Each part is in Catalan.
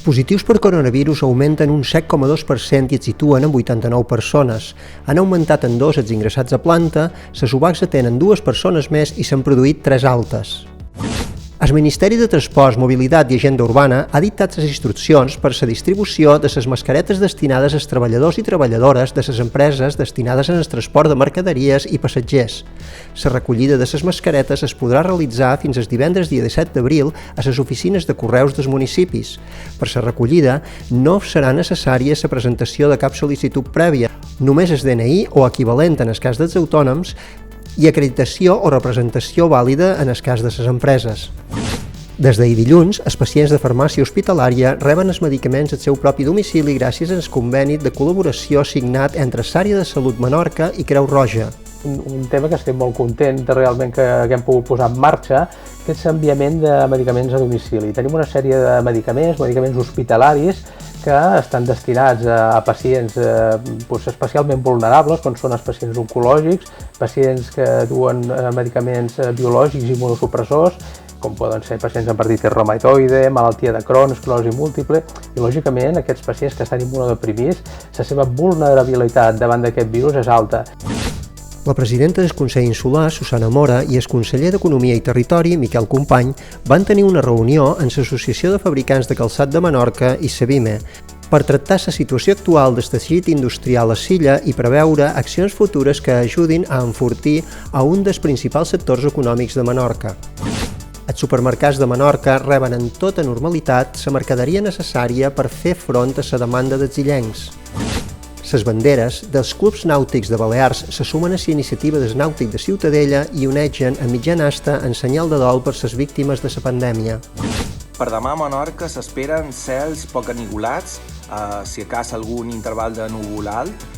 Els positius per coronavirus augmenten un 7,2% i es situen en 89 persones. Han augmentat en 2 els ingressats a planta, les UBACs atenen 2 persones més i s'han produït 3 altes. El Ministeri de Transports, Mobilitat i Agenda Urbana ha dictat les instruccions per a la distribució de les mascaretes destinades als treballadors i treballadores de les empreses destinades en el transport de mercaderies i passatgers. La recollida de les mascaretes es podrà realitzar fins al divendres dia 17 d'abril a les oficines de correus dels municipis. Per la recollida no serà necessària la presentació de cap sol·licitud prèvia, només el DNI o equivalent en el cas dels autònoms i acreditació o representació vàlida en el cas de les empreses. Des d'ahir dilluns, els pacients de farmàcia hospitalària reben els medicaments al seu propi domicili gràcies al conveni de col·laboració signat entre l'Àrea de Salut Menorca i Creu Roja. Un tema que estem molt contents realment que hem pogut posar en marxa, que és l'enviament de medicaments a domicili. Tenim una sèrie de medicaments hospitalaris, que estan destinats a pacients especialment vulnerables, com són els pacients oncològics, pacients que duen medicaments biològics i immunosupressors, com poden ser pacients amb artritis reumatoide, malaltia de Crohn, esclerosi múltiple, i lògicament aquests pacients que estan immunodeprimits, la seva vulnerabilitat davant d'aquest virus és alta. La presidenta del Consell Insular, Susana Mora, i el conseller d'Economia i Territori, Miquel Company, van tenir una reunió amb l'Associació de Fabricants de Calçat de Menorca i Sabime per tractar la situació actual del teixit industrial a Silla i preveure accions futures que ajudin a enfortir a un dels principals sectors econòmics de Menorca. Els supermercats de Menorca reben en tota normalitat la mercaderia necessària per fer front a la demanda dels illencs. Les banderes dels clubs nàutics de Balears se sumen a la iniciativa del Nàutic de Ciutadella i onegen a mitjan asta en senyal de dol per les víctimes de la pandèmia. Per demà a Menorca s'esperen cels poc enigolats, si acas algun interval de núvol alt,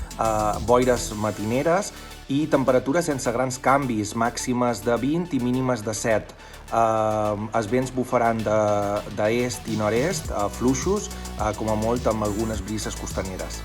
boires matineres i temperatures sense grans canvis, màximes de 20 i mínimes de 7. Els vents bufaran d'est i nord-est, fluixos, com a molt amb algunes brises costaneres.